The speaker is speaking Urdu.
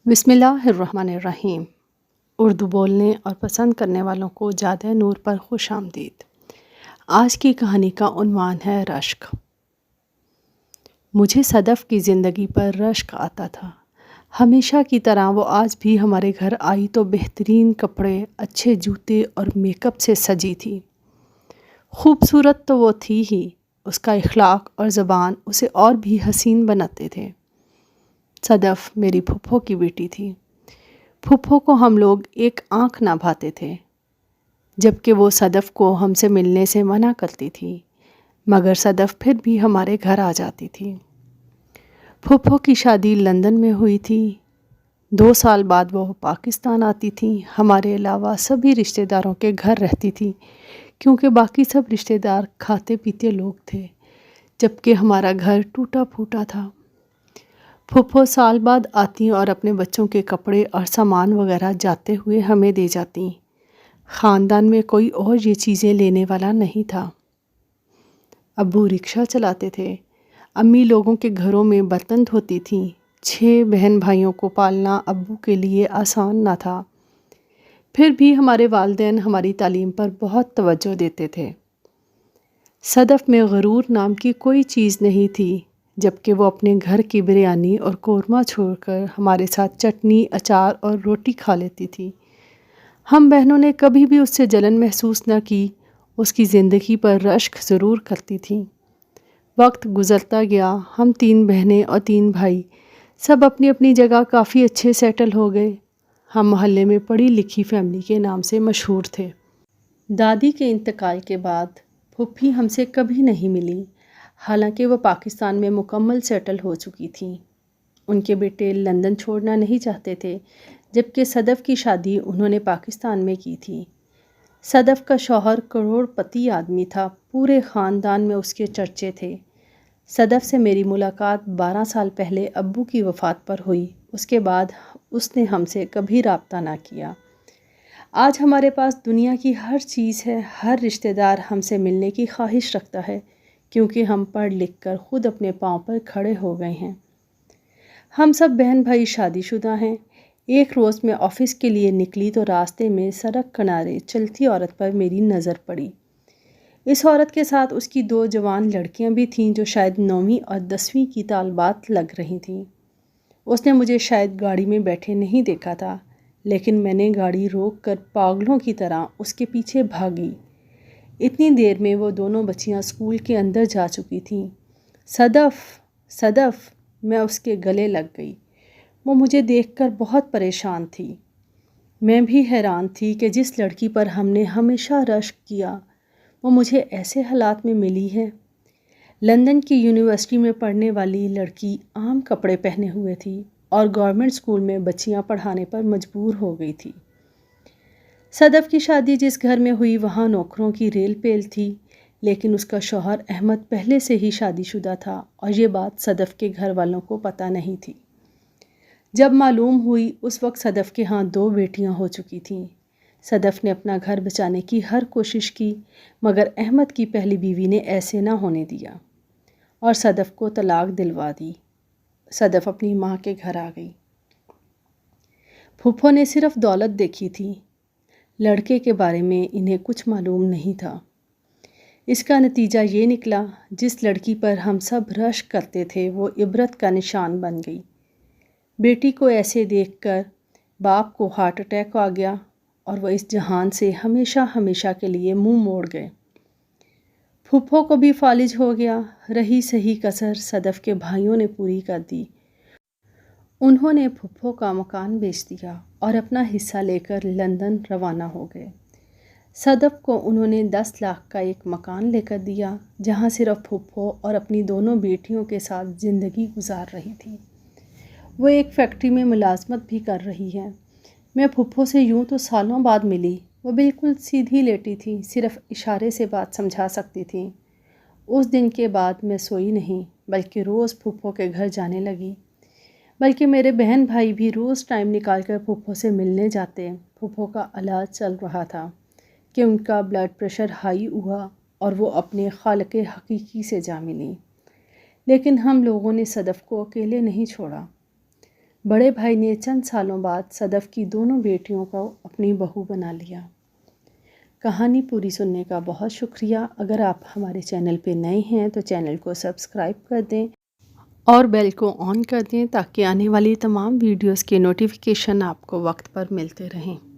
بسم اللہ الرحمن الرحیم۔ اردو بولنے اور پسند کرنے والوں کو جادہ نور پر خوش آمدید۔ آج کی کہانی کا عنوان ہے رشک۔ مجھے صدف کی زندگی پر رشک آتا تھا۔ ہمیشہ کی طرح وہ آج بھی ہمارے گھر آئی تو بہترین کپڑے، اچھے جوتے اور میک اپ سے سجی تھی۔ خوبصورت تو وہ تھی ہی، اس کا اخلاق اور زبان اسے اور بھی حسین بناتے تھے۔ صدف میری پھپھو کی بیٹی تھی۔ پھپھو کو ہم لوگ ایک آنکھ نہ بھاتے تھے، جبکہ وہ صدف کو ہم سے ملنے سے منع کرتی تھی، مگر صدف پھر بھی ہمارے گھر آ جاتی تھی۔ پھپھو کی شادی لندن میں ہوئی تھی۔ 2 سال بعد وہ پاکستان آتی تھی۔ ہمارے علاوہ سبھی رشتہ داروں کے گھر رہتی تھی، کیونکہ باقی سب رشتہ دار کھاتے پیتے لوگ تھے، جبکہ ہمارا گھر ٹوٹا پھوٹا تھا۔ پھپھو سال بعد آتی اور اپنے بچوں کے کپڑے اور سامان وغیرہ جاتے ہوئے ہمیں دے جاتی۔ خاندان میں کوئی اور یہ چیزیں لینے والا نہیں تھا۔ ابو رکشہ چلاتے تھے۔ امی لوگوں کے گھروں میں برتن دھوتی تھیں۔ 6 بہن بھائیوں کو پالنا ابو کے لیے آسان نہ تھا۔ پھر بھی ہمارے والدین ہماری تعلیم پر بہت توجہ دیتے تھے۔ صدف میں غرور نام کی کوئی چیز نہیں تھی، جبکہ وہ اپنے گھر کی بریانی اور قورمہ چھوڑ کر ہمارے ساتھ چٹنی، اچار اور روٹی کھا لیتی تھی۔ ہم بہنوں نے کبھی بھی اس سے جلن محسوس نہ کی، اس کی زندگی پر رشک ضرور کرتی تھیں۔ وقت گزرتا گیا، ہم 3 بہنیں اور 3 بھائی سب اپنی اپنی جگہ کافی اچھے سیٹل ہو گئے۔ ہم محلے میں پڑھی لکھی فیملی کے نام سے مشہور تھے۔ دادی کے انتقال کے بعد پھوپھی ہم سے کبھی نہیں ملی، حالانکہ وہ پاکستان میں مکمل سیٹل ہو چکی تھیں۔ ان کے بیٹے لندن چھوڑنا نہیں چاہتے تھے، جبکہ صدف کی شادی انہوں نے پاکستان میں کی تھی۔ صدف کا شوہر کروڑ پتی آدمی تھا، پورے خاندان میں اس کے چرچے تھے۔ صدف سے میری ملاقات 12 سال پہلے ابو کی وفات پر ہوئی۔ اس کے بعد اس نے ہم سے کبھی رابطہ نہ کیا۔ آج ہمارے پاس دنیا کی ہر چیز ہے، ہر رشتہ دار ہم سے ملنے کی خواہش رکھتا ہے، کیونکہ ہم پڑھ لکھ کر خود اپنے پاؤں پر کھڑے ہو گئے ہیں۔ ہم سب بہن بھائی شادی شدہ ہیں۔ ایک روز میں آفس کے لیے نکلی تو راستے میں سڑک کنارے چلتی عورت پر میری نظر پڑی۔ اس عورت کے ساتھ اس کی 2 جوان لڑکیاں بھی تھیں، جو شاید 9ویں اور 10ویں کی طالبات لگ رہی تھیں۔ اس نے مجھے شاید گاڑی میں بیٹھے نہیں دیکھا تھا، لیکن میں نے گاڑی روک کر پاگلوں کی طرح اس کے پیچھے بھاگی۔ اتنی دیر میں وہ دونوں بچیاں اسکول کے اندر جا چکی تھیں۔ صدف، صدف، میں اس کے گلے لگ گئی۔ وہ مجھے دیکھ کر بہت پریشان تھی۔ میں بھی حیران تھی کہ جس لڑکی پر ہم نے ہمیشہ رشک کیا، وہ مجھے ایسے حالات میں ملی ہے۔ لندن کی یونیورسٹی میں پڑھنے والی لڑکی عام کپڑے پہنے ہوئے تھی اور گورنمنٹ اسکول میں بچیاں پڑھانے پر مجبور ہو گئی تھی۔ صدف کی شادی جس گھر میں ہوئی وہاں نوکروں کی ریل پیل تھی، لیکن اس کا شوہر احمد پہلے سے ہی شادی شدہ تھا اور یہ بات صدف کے گھر والوں کو پتہ نہیں تھی۔ جب معلوم ہوئی، اس وقت صدف کے ہاں 2 بیٹیاں ہو چکی تھیں۔ صدف نے اپنا گھر بچانے کی ہر کوشش کی، مگر احمد کی پہلی بیوی نے ایسے نہ ہونے دیا اور صدف کو طلاق دلوا دی۔ صدف اپنی ماں کے گھر آ گئی۔ پھپھو نے صرف دولت دیکھی تھی، لڑکے کے بارے میں انہیں کچھ معلوم نہیں تھا۔ اس کا نتیجہ یہ نکلا، جس لڑکی پر ہم سب رشک کرتے تھے وہ عبرت کا نشان بن گئی۔ بیٹی کو ایسے دیکھ کر باپ کو ہارٹ اٹیک آ گیا اور وہ اس جہان سے ہمیشہ ہمیشہ کے لیے منہ موڑ گئے۔ پھپھو کو بھی فالج ہو گیا۔ رہی صحیح کسر صدف کے بھائیوں نے پوری کر دی۔ انہوں نے پھپھو کا مکان بیچ دیا اور اپنا حصہ لے کر لندن روانہ ہو گئے۔ صدف کو انہوں نے 10 لاکھ کا ایک مکان لے کر دیا، جہاں صرف پھپھو اور اپنی دونوں بیٹیوں کے ساتھ زندگی گزار رہی تھی۔ وہ ایک فیکٹری میں ملازمت بھی کر رہی ہے۔ میں پھپھو سے یوں تو سالوں بعد ملی۔ وہ بالکل سیدھی لیٹی تھی، صرف اشارے سے بات سمجھا سکتی تھی۔ اس دن کے بعد میں سوئی نہیں، بلکہ روز پھپھو کے گھر جانے لگی۔ بلکہ میرے بہن بھائی بھی روز ٹائم نکال کر پھپھو سے ملنے جاتے۔ پھپھو کا علاج چل رہا تھا کہ ان کا بلڈ پریشر ہائی ہوا اور وہ اپنے خالق حقیقی سے جا ملی۔ لیکن ہم لوگوں نے صدف کو اکیلے نہیں چھوڑا۔ بڑے بھائی نے چند سالوں بعد صدف کی دونوں بیٹیوں کو اپنی بہو بنا لیا۔ کہانی پوری سننے کا بہت شکریہ۔ اگر آپ ہمارے چینل پہ نئے ہیں تو چینل کو سبسکرائب کر دیں اور بیل کو آن کر دیں تاکہ آنے والی تمام ویڈیوز کے نوٹیفیکیشن آپ کو وقت پر ملتے رہیں۔